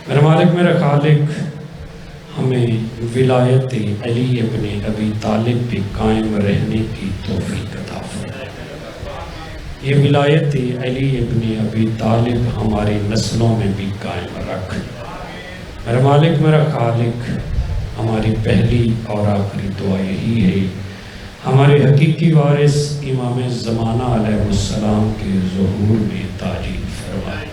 میرا مالک میرا خالق ہمیں ولایت علی ابن ابی طالب پہ قائم رہنے کی توفیق عطا فرمائے۔ یہ ولایت علی ابن ابی طالب ہماری نسلوں میں بھی قائم رکھ۔ میرا مالک میرا خالق ہماری پہلی اور آخری دعا یہی ہے، ہمارے حقیقی وارث امام زمانہ علیہ السلام کے ظہور میں تاجیل فرمائے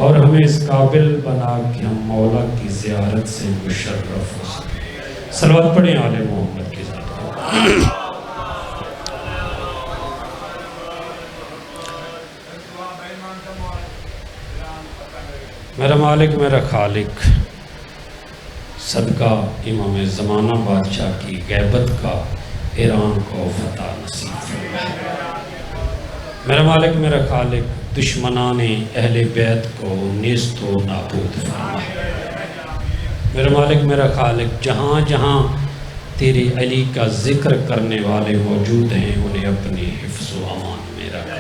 اور ہمیں اس قابل بنا کہ ہم مولا کی زیارت سے مشرف ہو سکیں۔ صلوات پڑھیں آل محمد کی ذات۔ میرا مالک میرا خالق صدقہ امام زمانہ بادشاہ کی غیبت کا ایران کو فتح نصیب فرمائے۔ میرا مالک میرا خالق دشمنان اہل بیت کو نیست و نابود فرمائے۔ میرا مالک میرا خالق جہاں جہاں تیرے علی کا ذکر کرنے والے موجود ہیں انہیں اپنی حفظ و امان میں رکھ۔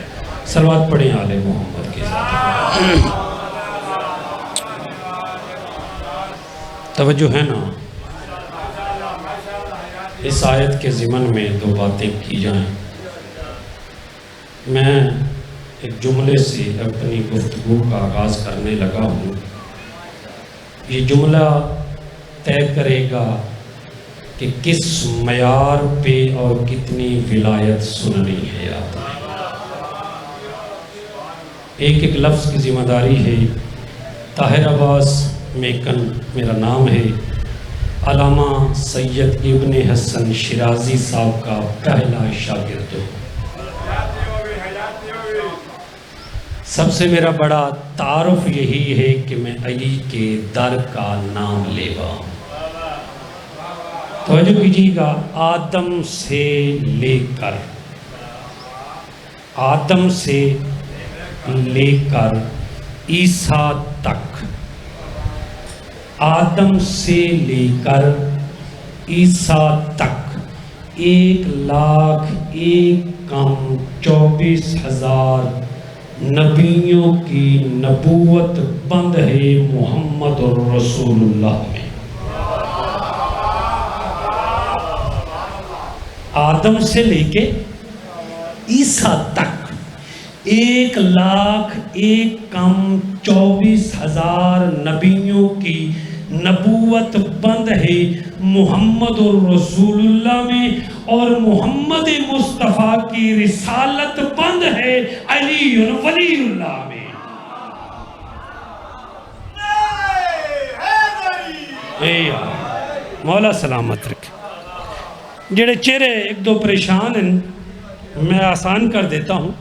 صلوات پڑھیں آل محمد کی ذات۔ توجہ ہے نا، اس آیت کے ضمن میں دو باتیں کی جائیں۔ میں ایک جملے سے اپنی گفتگو کا آغاز کرنے لگا ہوں۔ یہ جملہ طے کرے گا کہ کس معیار پہ اور کتنی ولایت سننی ہے آپ نے۔ ایک ایک لفظ کی ذمہ داری ہے۔ طاہر عباس میکن میرا نام ہے، علامہ سید ابن حسن شیرازی صاحب کا پہلا شاگرد ہوں۔ سب سے میرا بڑا تعارف یہی ہے کہ میں علی کے در کا نام لیوا ہوں۔ توجہ کیجیے گا، آدم سے لے کر عیسیٰ تک، آدم سے لے کر عیسیٰ تک 1,24,000 نبیوں کی نبوت بند ہے محمد الرسول اللہ میں۔ آدم سے لے کے عیسیٰ تک 1,24,000 نبیوں کی نبوت بند ہے محمد الرسول اللہ میں، اور محمد مصطفیٰ کی رسالت بند ہے علی ولی اللہ میں۔ مولا سلامت رکھے۔ جڑے چہرے ایک دو پریشان ہیں میں آسان کر دیتا ہوں۔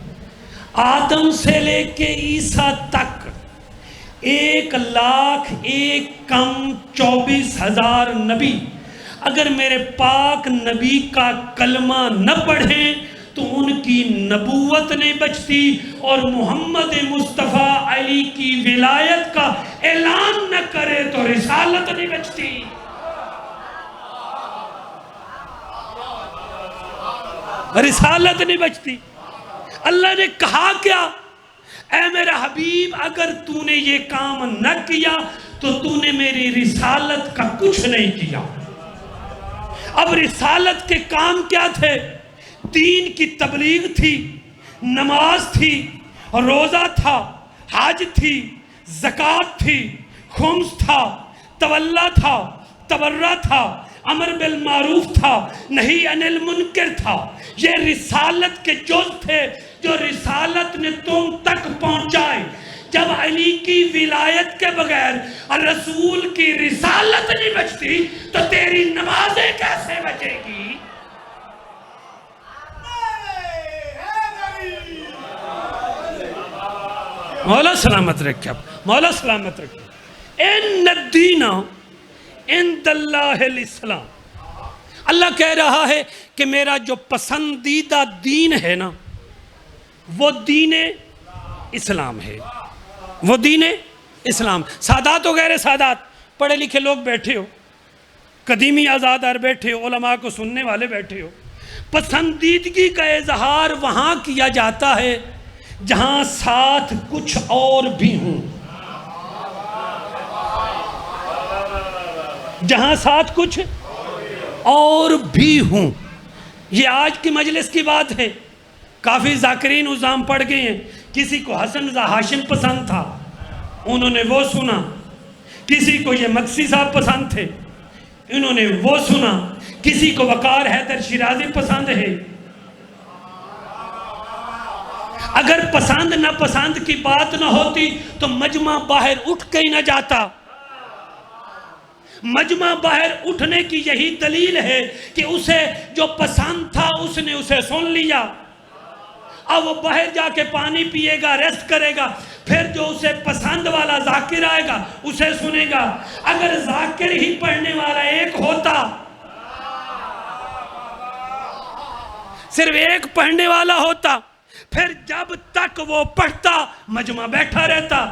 آدم سے لے کے عیسیٰ تک 1,24,000 نبی اگر میرے پاک نبی کا کلمہ نہ پڑھیں تو ان کی نبوت نہیں بچتی، اور محمد مصطفیٰ علی کی ولایت کا اعلان نہ کرے تو رسالت نہیں بچتی۔ رسالت نہیں بچتی۔ اللہ نے کہا کیا؟ اے میرا حبیب اگر تو نے یہ کام نہ کیا تو تو نے میری رسالت کا کچھ نہیں کیا۔ اب رسالت کے کام کیا تھے؟ دین کی تبلیغ تھی، نماز تھی، روزہ تھا، حج تھی، زکوٰۃ تھی، خمس تھا، تولا تھا، تبرہ تھا، امر بالمعروف تھا، نہی عن المنکر تھا۔ یہ رسالت کے جز تھے جو رسالت نے تم تک پہنچائے۔ جب علی کی ولایت کے بغیر رسول کی رسالت نہیں بچتی تو تیری نمازیں کیسے بچے گی؟ مولا سلامت رکھے، مولا سلامت رکھے۔ ان الدین عند اللہ الاسلام، اللہ کہہ رہا ہے کہ میرا جو پسندیدہ دین ہے نا وہ دین اسلام ہے، وہ دین اسلام۔ سادات و غیر سادات، پڑھے لکھے لوگ بیٹھے ہو، قدیمی آزادار بیٹھے ہو، علماء کو سننے والے بیٹھے ہو، پسندیدگی کا اظہار وہاں کیا جاتا ہے جہاں ساتھ کچھ اور بھی ہوں۔ جہاں ساتھ کچھ اور بھی ہوں. یہ آج کی مجلس کی بات ہے. کافی ذاکرین نظام پڑھ گئے ہیں. کسی کو حسن رضا ہاشم پسند تھا، انہوں نے وہ سنا. کسی کو یہ مقصی صاحب پسند تھے، انہوں نے وہ سنا. کسی کو وقار حیدر شیرازی پسند ہے. اگر پسند نہ پسند کی بات نہ ہوتی تو مجمع باہر اٹھ کے ہی نہ جاتا. مجمع باہر اٹھنے کی یہی دلیل ہے کہ اسے جو پسند تھا اس نے اسے سن لیا. اب وہ باہر جا کے پانی پیے گا، ریسٹ کرے گا، پھر جو اسے پسند والا ذاکر آئے گا اسے سنے گا. اگر ذاکر ہی پڑھنے والا ایک ہوتا، صرف ایک پڑھنے والا ہوتا، پھر جب تک وہ پڑھتا مجمع بیٹھا رہتا.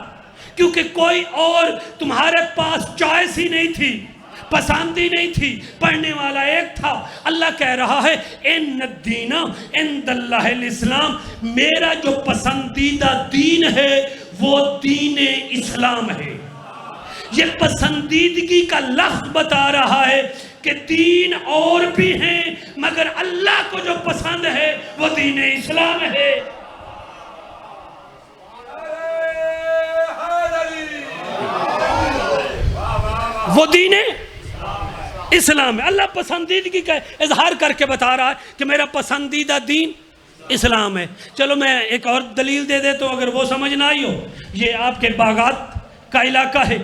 کیونکہ کوئی اور تمہارے پاس چوائس ہی نہیں تھی، پسند ہی نہیں تھی، پڑھنے والا ایک تھا. اللہ کہہ رہا ہے ان الدین عند اللہ الاسلام، میرا جو پسندیدہ دین ہے وہ دین اسلام ہے. یہ پسندیدگی کا لفظ بتا رہا ہے کہ دین اور بھی ہیں، مگر اللہ کو جو پسند ہے وہ دین اسلام ہے. وہ دین اسلام ہے. اللہ پسندیدگی کا اظہار کر کے بتا رہا ہے کہ میرا پسندیدہ دین اسلام ہے. چلو میں ایک اور دلیل دے دیتا ہوں اگر وہ سمجھ نہ آئی ہو. یہ آپ کے باغات کا علاقہ ہے،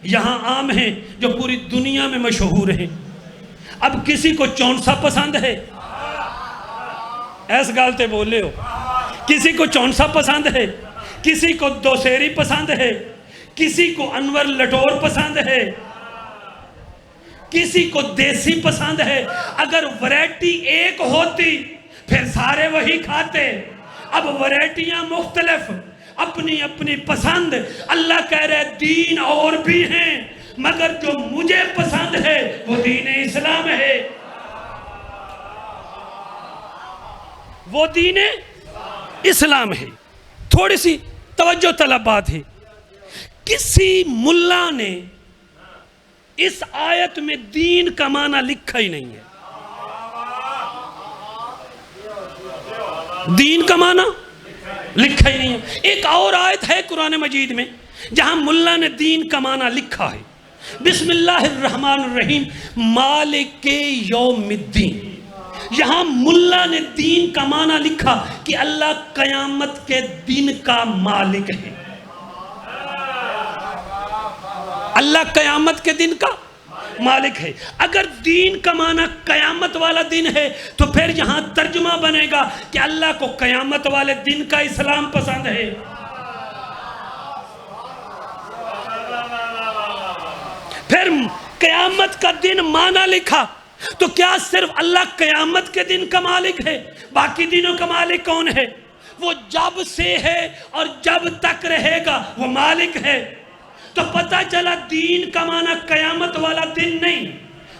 یہاں آم ہیں جو پوری دنیا میں مشہور ہیں. اب کسی کو چونسا پسند ہے، ایس گالتے بولے ہو. کسی کو چونسا پسند ہے، کسی کو دوسیری پسند ہے، کسی کو انور لٹور پسند ہے، کسی کو دیسی پسند ہے. اگر ویرائٹی ایک ہوتی پھر سارے وہی کھاتے. اب ویرائٹیاں مختلف، اپنی اپنی پسند. اللہ کہہ رہے دین اور بھی ہیں، مگر جو مجھے پسند ہے وہ دین اسلام ہے. وہ دین اسلام ہے. تھوڑی سی توجہ طلب بات ہے. کسی ملا نے اس آیت میں دین کا معنی لکھا ہی نہیں ہے. دین کا معنی لکھا ہی نہیں ہے. ایک اور آیت ہے قرآن مجید میں جہاں ملا نے دین کا معنی لکھا ہے. بسم اللہ الرحمن الرحیم مالک یوم الدین. یہاں ملا نے دین کا معنی لکھا کہ اللہ قیامت کے دن کا مالک ہے. اللہ قیامت کے دن کا مالک ہے. اگر دین کا معنی قیامت والا دن ہے تو پھر یہاں ترجمہ بنے گا کہ اللہ کو قیامت والے دن کا اسلام پسند ہے. پھر قیامت کا دن معنی لکھا تو کیا صرف اللہ قیامت کے دن کا مالک ہے؟ باقی دنوں کا مالک کون ہے؟ وہ جب سے ہے اور جب تک رہے گا وہ مالک ہے. تو پتہ چلا دین کا معنی قیامت والا دن نہیں،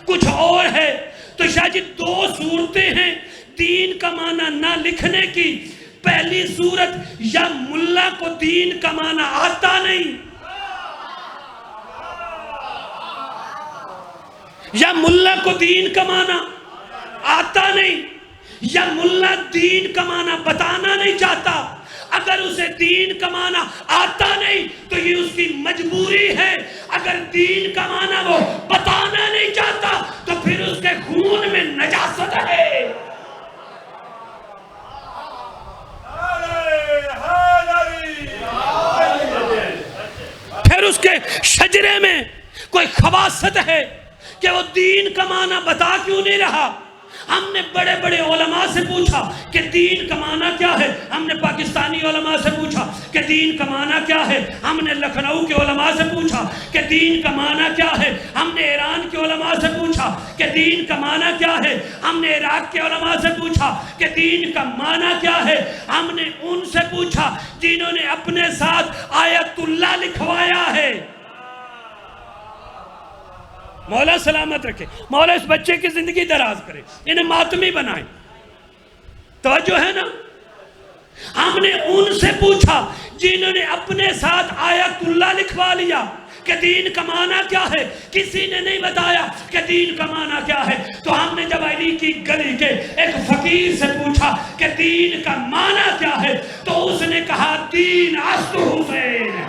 کچھ اور ہے. تو شاید دو صورتیں ہیں دین کا معنی نہ لکھنے کی. پہلی صورت، یا ملا کو دین کا معنی آتا نہیں، یا ملا کو دین کا معنی آتا نہیں، یا ملا دین کا معنی بتانا نہیں چاہتا. اگر اسے دین کا معنی آتا نہیں تو یہ اس کی مجبوری ہے. اگر دین کا معنی وہ بتانا نہیں چاہتا تو پھر اس کے خون میں نجاست ہے. پھر اس کے شجرے میں کوئی خباثت ہے کہ وہ دین کا معنی بتا کیوں نہیں رہا. ہم نے بڑے بڑے علماء سے پوچھا کہ دین کا معنی کیا ہے. ہم نے پاکستانی علماء سے پوچھا کہ دین کا معنی کیا ہے. ہم نے لکھنؤ کے علماء سے پوچھا کہ دین کا معنی کیا ہے. ہم نے ایران کے علماء سے پوچھا کہ دین کا معنی کیا ہے. ہم نے عراق کے علماء سے پوچھا کہ دین کا معنی کیا ہے. ہم نے ان سے پوچھا جنہوں نے اپنے ساتھ آیت اللہ لکھوایا ہے. مولا سلامت رکھے، مولا اس بچے کی زندگی دراز کرے، انہیں ماتمی بنائے. توجہ ہے نا. ہم نے ان سے پوچھا جنہوں نے اپنے ساتھ آیت اللہ لکھوا لیا کہ دین کا معنی کیا ہے، کسی نے نہیں بتایا کہ دین کا معنی کیا ہے۔ تو ہم نے جب علی کی گلی کے ایک فقیر سے پوچھا کہ دین کا معنی کیا ہے، تو اس نے کہا دین است حسین۔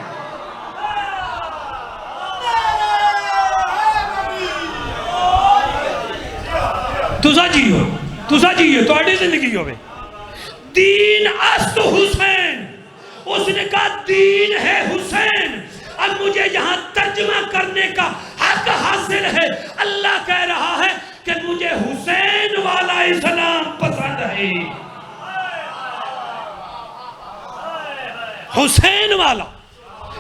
تسا جیو تو زندگی ہوئے دین است حسین۔ اس نے کہا دین ہے حسین۔ اب مجھے یہاں ترجمہ کرنے کا حق حاصل ہے۔ اللہ کہہ رہا ہے کہ مجھے حسین والا اسلام پسند ہے، حسین والا۔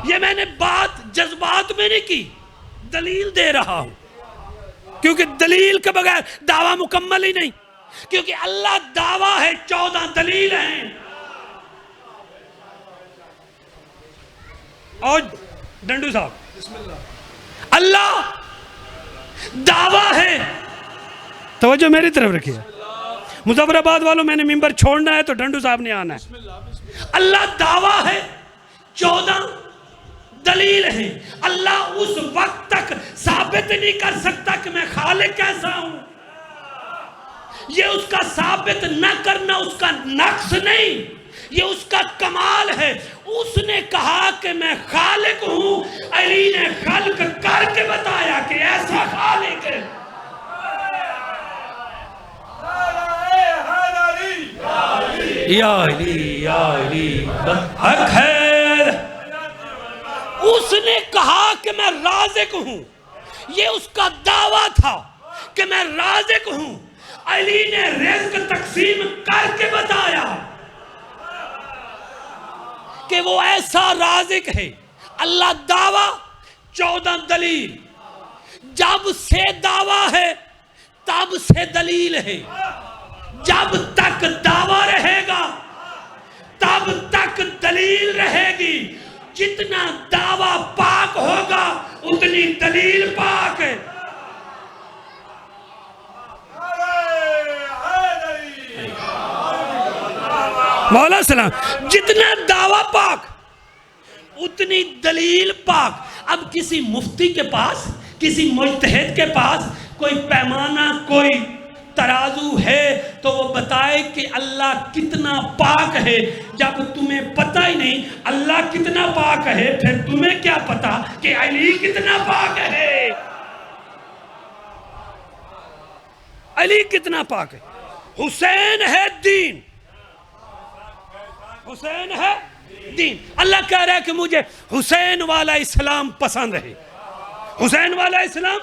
یہ میں نے بات جذبات میں نہیں کی، دلیل دے رہا ہوں، کیونکہ دلیل کے بغیر دعویٰ مکمل ہی نہیں، کیونکہ اللہ دعویٰ ہے، 14 دلیل ہیں۔ اور ڈنڈو صاحب، اللہ دعویٰ ہے، توجہ میری طرف رکھیے۔ مظفر آباد والوں میں نے ممبر چھوڑنا ہے تو ڈنڈو صاحب نے آنا ہے۔ اللہ دعویٰ ہے، 14 دلیل ہے۔ اللہ اس وقت تک ثابت نہیں کر سکتا کہ میں خالق کیسا ہوں، یہ اس کا ثابت نہ کرنا اس کا نقص نہیں، یہ اس کا کمال ہے۔ اس نے کہا کہ میں خالق ہوں، علی نے خلق کر کے بتایا کہ ایسا خالق ہے۔ یا علی یا علی حق ہے۔ اس نے کہا کہ میں رازق ہوں، یہ اس کا دعویٰ تھا کہ میں رازق ہوں۔ علی نے رزق تقسیم کر کے بتایا کہ وہ ایسا رازق ہے۔ اللہ دعویٰ، 14 دلیل۔ جب سے دعویٰ ہے تب سے دلیل ہے۔ جب تک دعویٰ رہے گا تب تک دلیل رہے گی۔ جتنا دعویٰ پاک ہوگا اتنی دلیل پاک ہے۔ مولا سلام، جتنا دعویٰ پاک اتنی دلیل پاک۔ اب کسی مفتی کے پاس، کسی مجتہد کے پاس کوئی پیمانہ، کوئی ترازو ہے تو وہ بتائے کہ اللہ کتنا پاک ہے۔ جب تمہیں پتہ ہی نہیں اللہ کتنا پاک ہے، پھر تمہیں کیا پتا کہ علی کتنا پاک ہے؟ علی کتنا پاک ہے؟ حسین ہے دین، حسین ہے دین۔ اللہ کہہ رہا ہے کہ مجھے حسین والا اسلام پسند ہے، حسین والا اسلام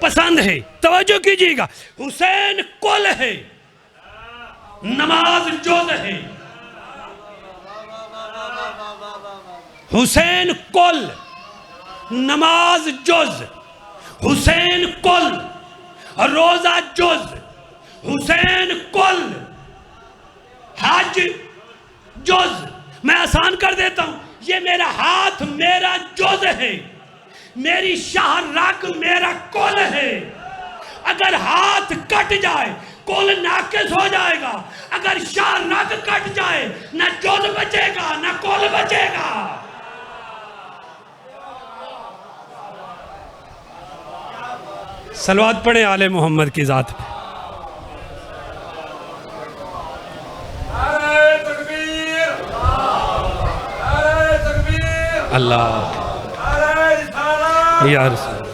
پسند ہے۔ توجہ کیجئے گا، حسین کل ہے، نماز جز ہے۔ حسین کل، نماز جز، حسین کل، روزہ جز، حسین کل، حج جز۔ میں آسان کر دیتا ہوں، یہ میرا ہاتھ میرا جز ہے، میری شاہ رگ میرا کل ہے۔ اگر ہاتھ کٹ جائے کل ناقص ہو جائے گا، اگر شاہ رگ کٹ جائے نہ جز بچے گا نہ کل بچے گا۔ صلوات پڑھیں آل محمد کی ذات پہ۔ اللہ یا رسول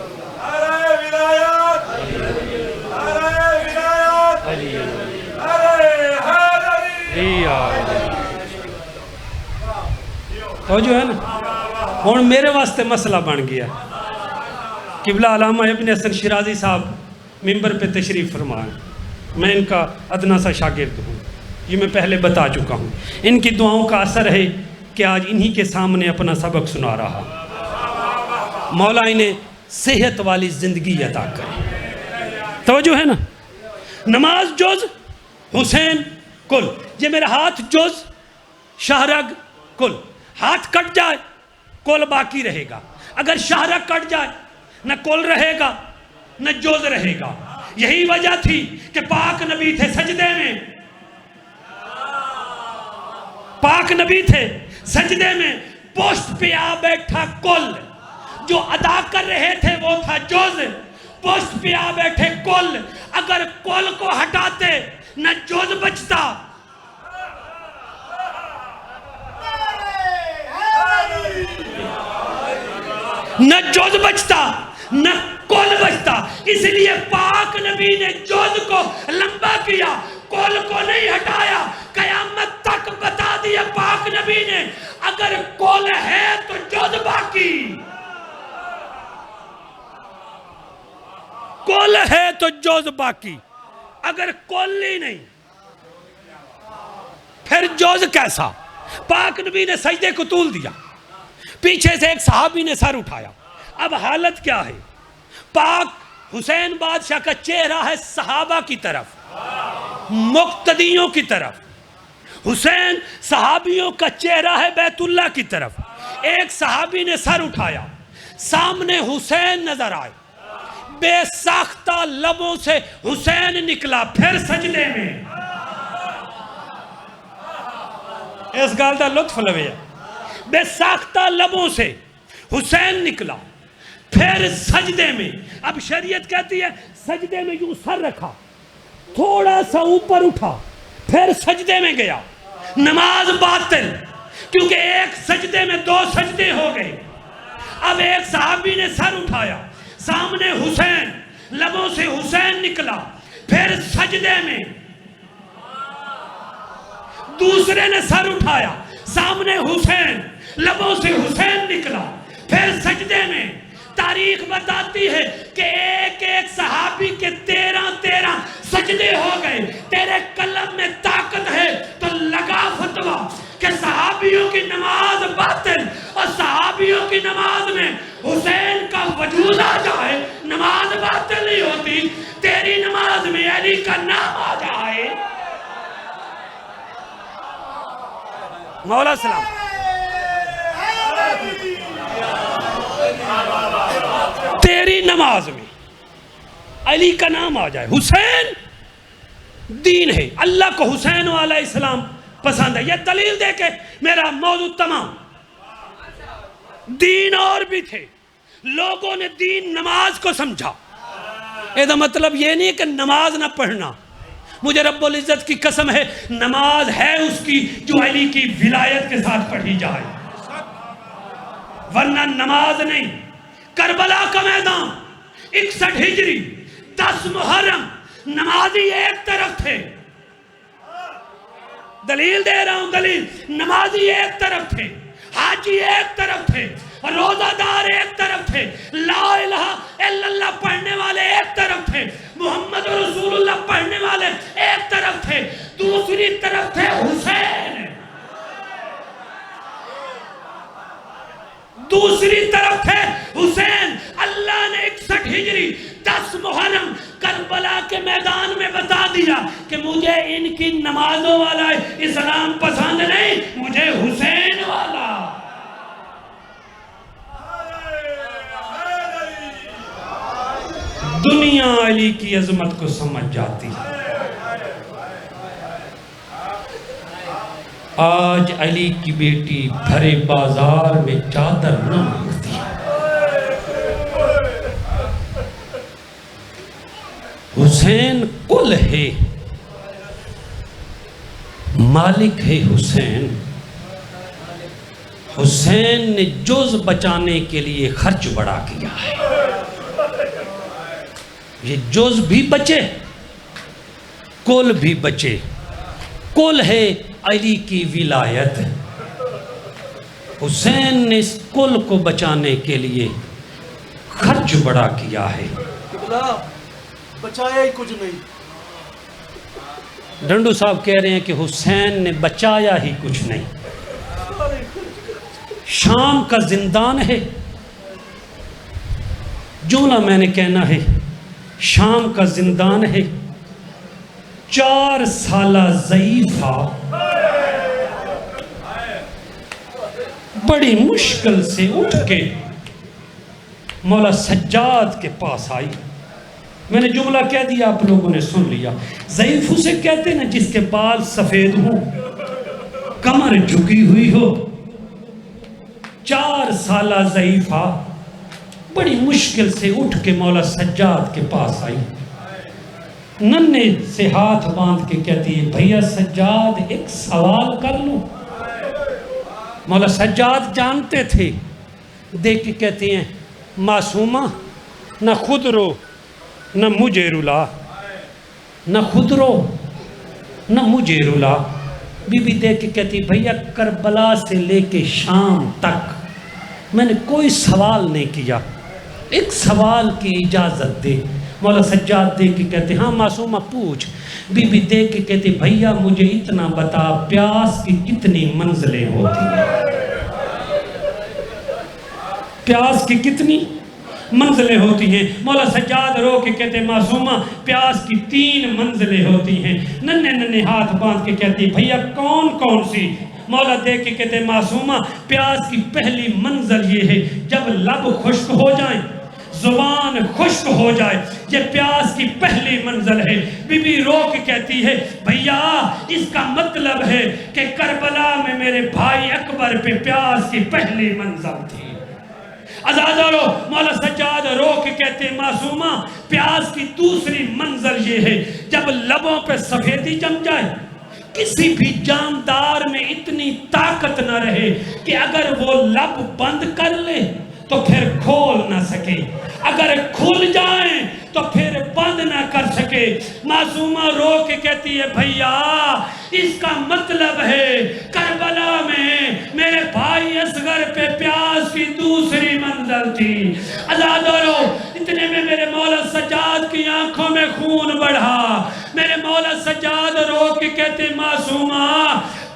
تو جو ہے نا، اور میرے واسطے مسئلہ بن گیا۔ قبلہ علامہ ابن حسن شیرازی صاحب ممبر پہ تشریف فرمائیں، میں ان کا ادنا سا شاگرد ہوں، یہ میں پہلے بتا چکا ہوں۔ ان کی دعاؤں کا اثر ہے کہ آج انہی کے سامنے اپنا سبق سنا رہا۔ مولا انہیں صحت والی زندگی عطا کرے۔ توجہ ہے نا، نماز جز، حسین کل۔ یہ میرا ہاتھ جز، شاہرگ کل۔ ہاتھ کٹ جائے کل باقی رہے گا، اگر شاہرگ کٹ جائے نہ کل رہے گا نہ جز رہے گا۔ یہی وجہ تھی کہ پاک نبی تھے سجدے میں، پاک نبی تھے سجدے میں، پشت پہ آ بیٹھا کل، جو ادا کر رہے تھے وہ تھا جز، پوسٹ پہ آ بیٹھے کل، اگر کل کو ہٹاتے نہ جز بچتا، نہ جز بچتا نہ کل بچتا، اس لیے پاک نبی نے جز کو لمبا کیا، کل کو نہیں ہٹایا، قیامت تک بتا دیا پاک نبی نے اگر کل ہے تو جز باقی، کل ہے تو جز باقی، اگر کل ہی نہیں پھر جز کیسا؟ پاک نبی نے سجدے کو طول دیا، پیچھے سے ایک صحابی نے سر اٹھایا، اب حالت کیا ہے؟ پاک حسین بادشاہ کا چہرہ ہے صحابہ کی طرف، مقتدیوں کی طرف، حسین صحابیوں کا چہرہ ہے بیت اللہ کی طرف، ایک صحابی نے سر اٹھایا، سامنے حسین نظر آئے، بے ساختہ لبوں سے حسین نکلا، پھر سجدے میں، اس گال دا لطف لوے، بے ساختہ لبوں سے حسین نکلا، پھر سجدے میں، اب شریعت کہتی ہے سجدے میں یوں سر رکھا، تھوڑا سا اوپر اٹھا، پھر سجدے میں گیا، نماز باطل، کیونکہ ایک سجدے میں دو سجدے ہو گئے، اب ایک صحابی نے سر اٹھایا، سامنے حسین، لبوں سے حسین نکلا، پھر سجدے میں، دوسرے نے سر اٹھایا، سامنے حسین، لبوں سے حسین نکلا، پھر سجدے میں، تاریخ بتاتی ہے کہ ایک ایک صحابی کے 13 سجدے ہو گئے، تیرے قلم میں طاقت ہے تو لگا فتوہ کہ صحابیوں کی نماز باطل، اور صحابیوں کی نماز میں حسین کا وجود آ جائے نماز باطل نہیں ہوتی، تیری نماز میں علی کا نام آ جائے، مولا سلام، تیری نماز میں علی کا نام آ جائے، حسین دین ہے، اللہ کو حسین علیہ السلام پسند ہے، یہ دلیل دے کے میرا موضوع تمام، دین اور بھی تھے، لوگوں نے دین نماز کو سمجھا، ایسا مطلب یہ نہیں کہ نماز نہ پڑھنا، مجھے رب العزت کی قسم ہے نماز ہے اس کی جو علی کی ولایت کے ساتھ پڑھی جائے، ورنہ نماز نہیں۔ کربلا کا میدان 61 ہجری 10 محرم، نمازی ایک طرف تھے، دلیل دے رہا ہوں، دلیل، نمازی ایک طرف تھے، حاجی ایک طرف تھے، روزہ دار ایک طرف تھے، لا الہ الا اللہ پڑھنے والے ایک طرف تھے، محمد رسول اللہ پڑھنے والے ایک طرف تھے، دوسری طرف تھے حسین، دوسری طرف تھے حسین۔ اللہ نے 61 ہجری 10 محرم کربلا کے میدان میں بتا دیا کہ مجھے ان کی نمازوں والا اسلام پسند نہیں، مجھے حسین والا۔ دنیا علی کی عظمت کو سمجھ جاتی ہے، آج علی کی بیٹی بھرے بازار میں چادر نہ مانگتی، حسین کل ہے، مالک ہے حسین، حسین نے جز بچانے کے لیے خرچ بڑا کیا ہے، یہ جز بھی بچے کل بھی بچے، کل ہے علی کی ولایت، حسین نے اس کل کو بچانے کے لیے خرچ بڑا کیا ہے، بچایا ہی کچھ نہیں۔ ڈنڈو صاحب کہہ رہے ہیں کہ حسین نے بچایا ہی کچھ نہیں، شام کا زندان ہے، جملہ میں نے کہنا ہے، شام کا زندان ہے، 4 سالہ ضعیفہ بڑی مشکل سے اٹھ کے مولا سجاد کے پاس آئی، میں نے جملہ کہہ دیا آپ لوگوں نے سن لیا، ضعیف اسے کہتے ہیں جس کے بال سفید ہوں، کمر جھکی ہوئی ہو، 4 سالہ ضعیفہ بڑی مشکل سے اٹھ کے مولا سجاد کے پاس آئی، ننھے سے ہاتھ باندھ کے کہتی ہے بھیا سجاد ایک سوال کر لوں؟ مولا سجاد جانتے تھے، دیکھ کے کہتی ہیں معصومہ نہ خود رو نہ مجھے رلا، نہ خود رو نہ مجھے رلا۔ بی بی دیکھ کے کہتی بھیا کربلا سے لے کے شام تک میں نے کوئی سوال نہیں کیا، ایک سوال کی اجازت دے۔ مولا سجاد دیکھ کے کہتے ہاں معصومہ پوچھ۔ بی بی دیکھ کے کہتی بھیا مجھے اتنا بتا پیاس کی کتنی منزلیں ہوتی ہیں؟ پیاس کی کتنی منزلیں ہوتی ہیں؟ مولا سجاد رو کے کہتے معصومہ پیاس کی 3 منزلیں ہوتی ہیں۔ ننھے ننھے ہاتھ باندھ کے کہتی بھیا کون کون سی؟ مولا دیکھ کے کہتے معصومہ پیاس کی پہلی منزل یہ ہے جب لب خشک ہو جائیں، زبان خشک ہو جائے، یہ پیاس کی پہلی منزل ہے۔ بی بی رو کے کہتی ہے بھیا اس کا مطلب ہے کہ کربلا میں میرے بھائی اکبر پہ پیاس کی پہلی منزل تھی۔ عزادارو مولا سجاد رو کے کہتے معصومہ پیاس کی دوسری منزل یہ ہے جب لبوں پہ سفیدی جم جائے، کسی بھی جاندار میں اتنی طاقت نہ رہے کہ اگر وہ لب بند کر لے تو پھر کھول نہ سکے، اگر کھل جائیں تو پھر بند نہ کر سکے۔ معصومہ رو کے کہتی ہے بھیا اس کا مطلب ہے کربلا میں میرے بھائی اصغر پہ پیاس کی دوسری منزل تھی۔ عزادارو اتنے میں میرے مولا سجاد کی آنکھوں میں خون بڑھا۔ میرے مولا سجاد رو کے کہتے معصومہ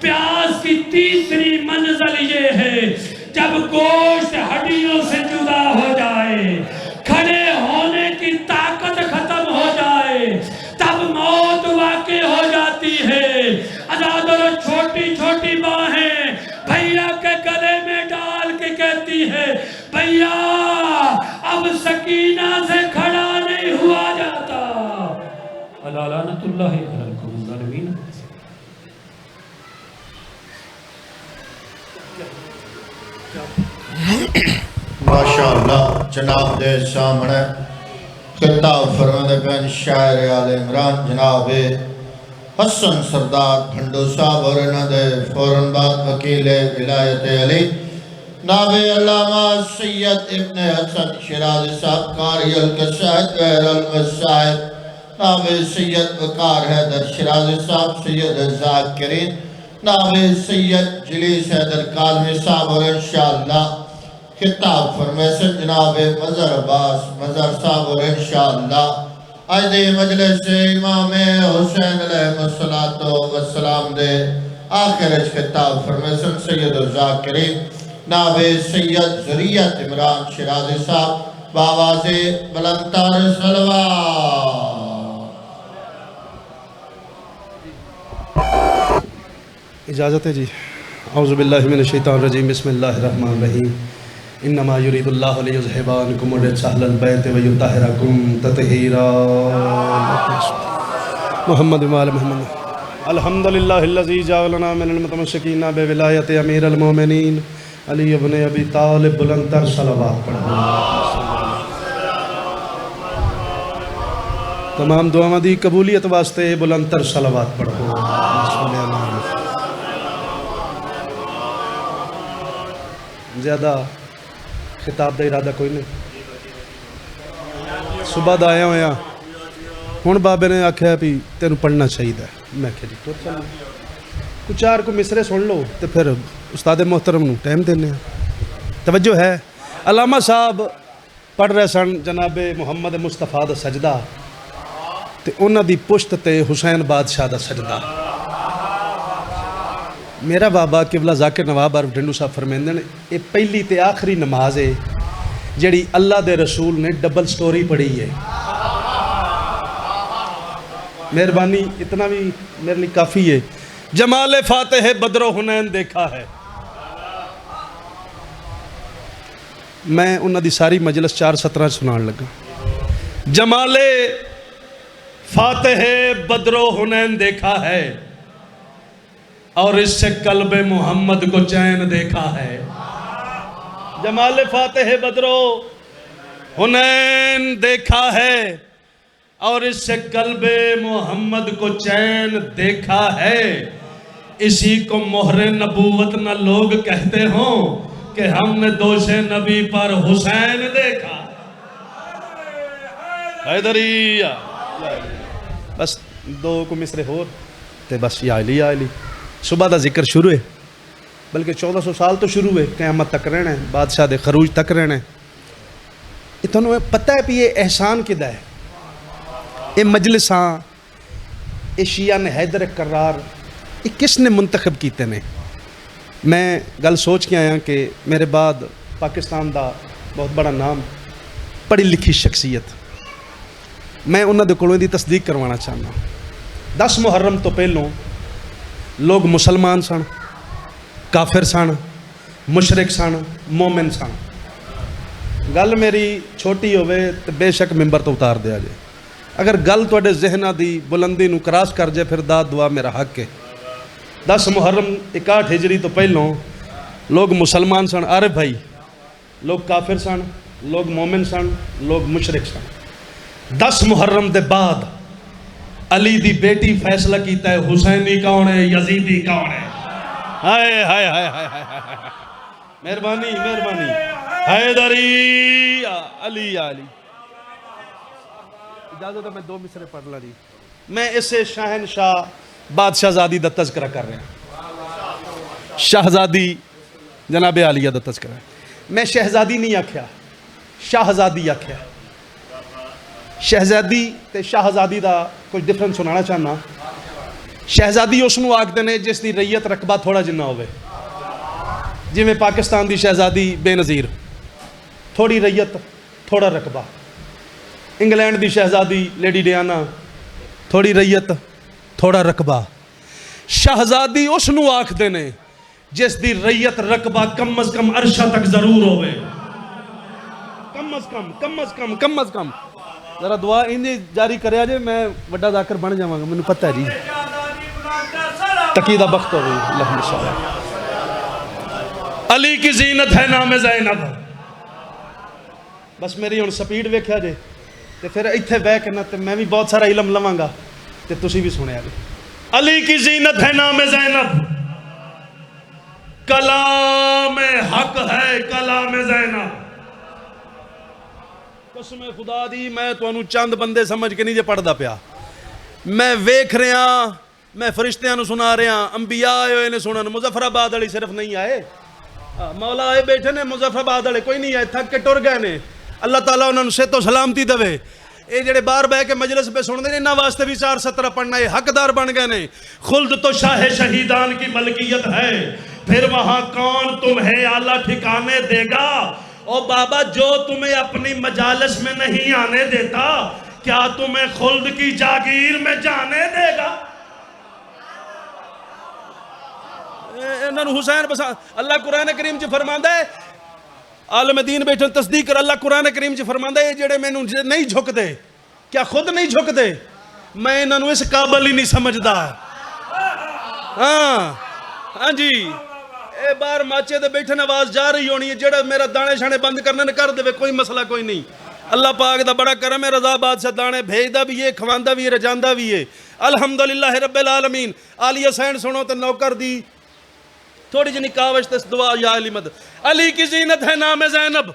پیاس کی تیسری منزل یہ ہے جب گوشت ہڈیوں سے جدا ہو جائے، کھڑے ہونے کی طاقت ختم ہو جائے، تب موت واقع ہو جاتی ہے۔ عزادارو چھوٹی چھوٹی باہیں بھیا کے گلے میں ڈال کے کہتی ہے بھیا اب سکینہ سے کھڑا نہیں ہوا جاتا۔ لعنت اللہ علی القوم الظالمین۔ ماشاءاللہ جناب دے سامنے خطاب فرماندے پین شاعر آل عمران جناب حسن سردار بھنڈو صاحب اور انہاں دے فوراً بعد وکیل ولایت علی ناب علامہ سید ابن حسن شیرازی صاحب قاری القصائد غیر المصائد ناب سید وقار حیدر شیرازی صاحب سید ذاکرین ناب سید جلیس حیدر کاظمی صاحب اور انشاءاللہ خطاب فرمیسن جناب مظہر عباس مظہر صاحب اور انشاءاللہ آئیدی مجلس امام حسین علیہ السلام دے آخر اچھ خطاب فرمیسن سید الذاکرین ناب سید ذریعت عمران شیرازی صاحب بآواز بلندتر صلوات۔ اجازت ہے جی۔ اعوذ باللہ من الشیطان الرجیم، بسم اللہ الرحمن الرحیم۔ انما یرید اللہ لیذھب عنکم الرجس اہل البیت ویطہرکم تطہیرا۔ محمد وآل محمد۔ الحمدللہ الذی جعلنا من المتمسکین بولایت امیر المومنین علی ابن ابی طالب۔ بلند تر صلوات پڑھو۔ تمام دعاواں دی قبولیت واسطے بلند تر صلوات پڑھو۔ زیادہ خطاب دا ارادہ کوئی نہیں، صبح دا آیا ہویا ہن بابے نے آکھیا بھی تینوں پڑھنا چاہیے۔ میں کہا جی تو چلو کچھ 4 کو مصرے سن لو تو پھر استاد محترم نو ٹائم دینے۔ توجہ ہے، علامہ صاحب پڑھ رہے سن جناب محمد مصطفیٰ دا سجدہ تے انہاں دی پشت تے حسین بادشاہ دا سجدہ۔ میرا بابا قبلہ ذاکر نواب عرف ڈنڈو صاحب فرمیندے نے یہ پہلی تے آخری نماز ہے جڑی اللہ دے رسول نے ڈبل سٹوری پڑھی ہے۔ مہربانی اتنا بھی میرے لیے کافی ہے۔ جمال فاتح بدر و حنین دیکھا ہے۔ میں انہاں دی ساری مجلس 4:17 سنان لگا۔ جمال فاتح بدر و حنین دیکھا ہے اور اس سے قلب محمد کو چین دیکھا ہے۔ جمال فاتح بدرو حنین دیکھا ہے اور اس سے قلب محمد کو چین دیکھا ہے، اسی کو مہر نبوت نہ لوگ کہتے ہوں کہ ہم نے دوش نبی پر حسین دیکھا۔ حیدری بس دو کو مصرے ہو تے بس یا علی یا علی۔ صبح دا ذکر شروع ہے، بلکہ 1400 سال تو شروع ہے، قیامت تک رہنا ہے، بادشاہ دے خروج تک رہنا ہے۔ یہ تھانوں پتہ ہے بھی یہ احسان کدہ ہے؟ یہ مجلساں، یہ شیعہ نے حیدر کرار، یہ کس نے منتخب کیتے نے؟ میں گل سوچ کے آیا کہ میرے بعد پاکستان دا بہت بڑا نام، پڑھی لکھی شخصیت، میں انہوں دے کولوں دی تصدیق کروانا چاہنا۔ 10 محرم تو پہلوں لوگ مسلمان سن، کافر سن، مشرک سن، مومن سن۔ گل میری چھوٹی ہوئے تو بے شک ممبر تو اتار دیا جائے، اگر گل توڑے ذہنہ دی بلندی نو کراس کر جائے پھر داد دعا میرا حق ہے۔ 10 محرم 61 ہجری تو پہلوں لوگ مسلمان سن، عارف بھائی، لوگ کافر سن، لوگ مومن سن، لوگ مشرک سن۔ 10 محرم دے بعد علی دی بیٹی فیصلہ کیتا ہے حسینی کون ہے، یزیدی کون ہے۔ ہائے ہائے ہائے ہائے ہائے، مہربانی مہربانی، حیدری علی یا علی۔ اجازت ہے میں 2 مصرے پڑھ لا جی۔ میں اسے شہنشاہ بادشاہ زادی دا تذکرہ کر رہے ہیں، شہزادی جناب عالیہ دا تذکرہ ہے۔ میں شہزادی نہیں آکھیا، شہزادی آکھیا۔ شہزادی تے شہزادی دا کچھ ڈفرنس سنانا چاہنا۔ شہزادی اس نو آکھ دینے جس دی ریت رقبہ تھوڑا جنہ ہوئے، جی میں پاکستان دی شہزادی بے نظیر، تھوڑی ریت تھوڑا رقبہ۔ انگلینڈ دی شہزادی لیڈی ڈیانا، تھوڑی ریت تھوڑا رقبہ۔ شہزادی اس نو آکھ دینے جس دی ریت رقبہ کم از کم عرشہ تک ضرور ہوئے، کم از کم کم از کم کم از کم۔ ذرا دعا انجی جاری کریا جے، میں وڈا ذاکر بن جاواں گا، میں نے پتہ ہے جی۔ تقیدہ بخت ہو گئی، اللہم صلی اللہ۔ علی کی زینت ہے نام زینب۔ بس میری ہن سپیڈ ویکھیا جے تے پھر ایتھے بیٹھ کے نہ تے میں بھی بہت سارا علم لواں گا تے تسی بھی سنیا جے۔ علی کی زینت ہے نام زینب، کلام حق ہے کلام زینب۔ قسم خدا دی میں تو انہوں چند بندے سمجھ کے نہیں جے پڑھ دا پیا، میں ویکھ رہا، میں فرشتیاں نو سنا رہا، انبیاء آئے ہوئے نے سنن، مظفر آباد علی صرف نہیں آئے، مولا آئے بیٹھے نے، مظفر آباد علی کوئی نہیں آئے، تھک کے ٹر گئے نے، اللہ تعالیٰ انہوں سے تو سلامتی دوے۔ اے جڑے بار بہ کے مجلس پہ سن دے انہاں واسطے بھی 4 17 پڑھنا ہے، حقدار بن گئے نے۔ خلد تو شاہ شہیدان کی ملکیت ہے، پھر وہاں کون تمہیں اعلیٰ ٹھکانے دے گا؟ او بابا جو تمہیں اپنی مجالس میں نہیں آنے دیتا، کیا تمہیں خلد کی جاگیر میں جانے دے گا؟ انہوں حسین بس اللہ قرآن کریم چ فرماندا ہے، عالم دین بیٹھے تصدیق کر، اللہ قرآن کریم چ فرماندا ہے یہ جڑے میں نہیں جھک دے، کیا خود نہیں جھک دے؟ میں انہوں اس قابل ہی نہیں سمجھدا۔ ہاں جی، اے بار ماچے دے بیٹھے آواز جا رہی ہونی ہے، جڑا میرا دانے شانے بند کرنے نے کر دے، کوئی مسئلہ کوئی نہیں۔ اللہ پاک دا بڑا کرم ہے، رضا بادشاہ دانے بھیجدا بھی ہے، کھواندا بھی ہے، رجاندا بھی ہے، الحمدللہ رب العالمین۔ عالیہ سین سنو تے نوکر دی تھوڑی جنی کاوش تے دعا یا علی مد۔ علی کی زینت ہے نام زینب،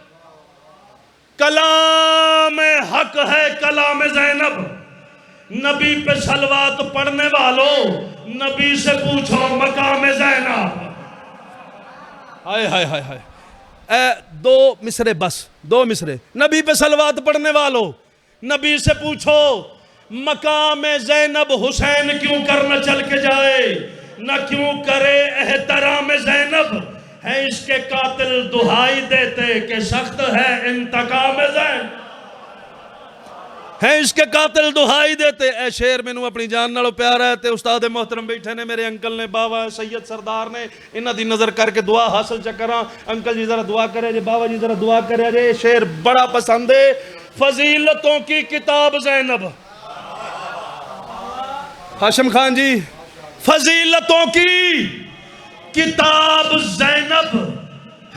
کلام حق ہے کلام زینب۔ نبی پہ صلوات پڑھنے والوں، نبی سے پوچھو مقام زینب۔ ہائے ہائے ہائے ہائے، 2 مصرے بس، 2 مصرے۔ نبی پہ صلوات پڑھنے والوں، نبی سے پوچھو مقام زینب حسین کیوں کرنا چل کے جائے، نہ کیوں کرے احترام زینب؟ ہے اس کے قاتل دہائی دیتے کہ سخت ہے انتقام زینب، ہے اس کے قاتل دہائی دیتے۔ اے شیر میں نو اپنی جان نالو پیارا ہے تے استاد محترم بیٹھے نے، میرے انکل نے، بابا سید سردار نے، انہاں دی نظر کر کے دعا حاصل چکراں۔ انکل جی ذرا دعا کرے جے، بابا جی ذرا دعا کرے جے۔ شیر بڑا پسند ہے، فضیلتوں کی کتاب زینب۔ ہاشم خان جی، فضیلتوں کی کتاب زینب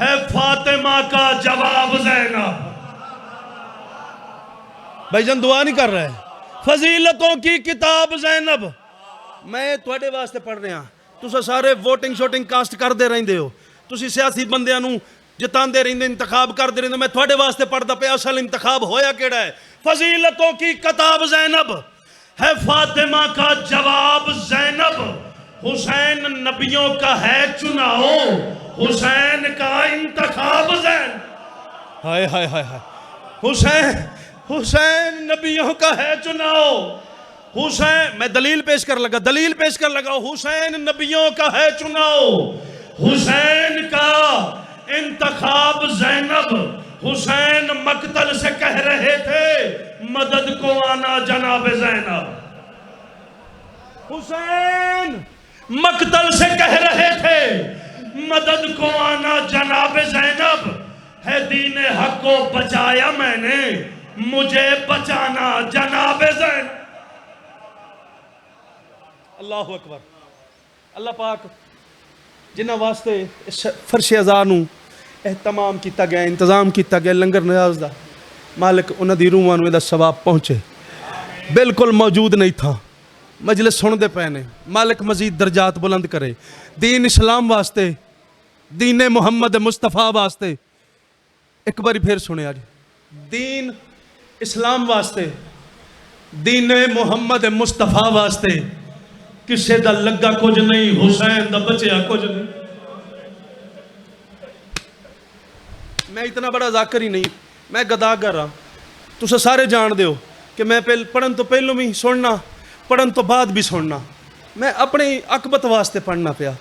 ہے، فاطمہ کا جواب زینب۔ بھائی جان دعا نہیں کر رہے. فضیلتوں کی کتاب زینب میں تھوڑے واسطے پڑھ رہا. تسا سارے ووٹنگ شوٹنگ کاسٹ کرتے رہندے ہو, تسی سیاسی بندیاں نو جتاندے رہندے, انتخاب کرتے رہندے. میں تھوڑے واسطے پڑھدا پیا اصل انتخاب ہویا کیڑا ہے. فضیلتوں کی کتاب زینب ہے فاطمہ کا جواب زینب, حسین نبیوں کا ہے چناؤ, حسین کا انتخاب زینب. ہائے ہائے ہائے ہائے, حسین نبیوں کا ہے چناؤ. حسین, میں دلیل پیش کر لگا, حسین نبیوں کا ہے چناؤ, حسین کا انتخاب زینب. حسین مقتل سے کہہ رہے تھے مدد کو آنا جناب زینب. حسین مقتل سے کہہ رہے تھے مدد کو آنا جناب زینب. ہے دین حق کو بچایا میں نے, مجھے بچانا جناب زینب. اللہ اکبر. اللہ پاک جنہ واسطے فرش ازا نو اہتمام کیتا گیا, انتظام کیتا گیا لنگر نیاز دا, مالک انہاں دی روحاں نو دا ثواب پہنچے. بالکل موجود نہیں تھا, مجلس سن دے پے نے, مالک مزید درجات بلند کرے. دین اسلام واسطے, دین محمد مصطفیٰ واسطے, ایک باری پھر سنے آج, دین اسلام واسطے, دین محمد مصطفیٰ واسطے کسے دا لگا کچھ نہیں, حسین دا بچیا کچھ نہیں. میں اتنا بڑا ذاکر ہی نہیں, میں گداگر رہا. تسا سارے جان دیو کہ میں پڑھن تو پہلو بھی سننا, پڑھن تو بعد بھی سننا. میں اپنی عقبت واسطے پڑھنا پیا.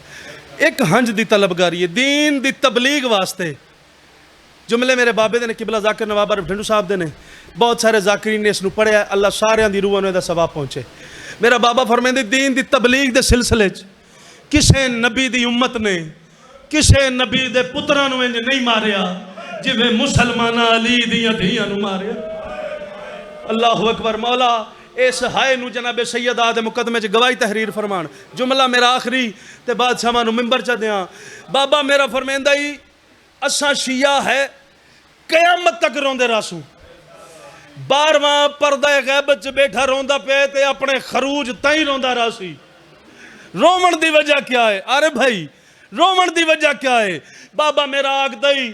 ایک ہنج دی طلبگاری ہے دین دی تبلیغ واسطے. جملے میرے بابے دے نے, قبلہ ذاکر نواب عارف ڈھنڈو صاحب دے نے, بہت سارے ذاکرین نے اس نو پڑھیا. اللہ سارے دی روحاں نو دا ثواب پہنچے. میرا بابا فرمیندے دین دی تبلیغ دے سلسلے چ کسے نبی دی امت نے کسے نبی دے پتراں نو انج نہیں ماریا جویں مسلماناں علی دیاں دھیاں نو ماریا. اللہ اکبر. مولا اس ہائے نو جناب سیدہ دے مقدمے چ گواہی تحریر فرمان. جملہ میرا آخری تے بادشاہاں نو ممبر چ دیاں. بابا میرا فرمیندہ ہی اساں شیعہ ہے قیامت تک روندے راسوں. 12واں پردہ غیبت چ بیٹھا روندا پے تے اپنے خروج تائیں روندا راسی. رومن دی وجہ کیا ہے؟ ارے بھائی رومن دی وجہ کیا ہے؟ بابا میرا آگ دئی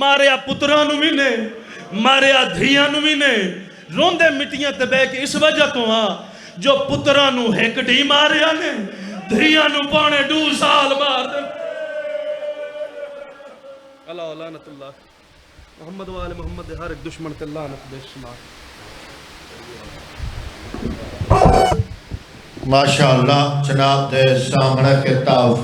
ماریا پتراں نو وی نے, ماریا دھیاں نو وی نے, روندے مٹیاں تے بے کے اس وجہ تو ہاں جو پتراں نو ہک ڈی ماریا نے, دھیاں نو پونے 2 سال مار دے. اللہ لعنت اللہ محمد و آل محمد ہر ایک دشمن تے لعنت بے شمار. ماشاءاللہ جناب دے سامنے کتاب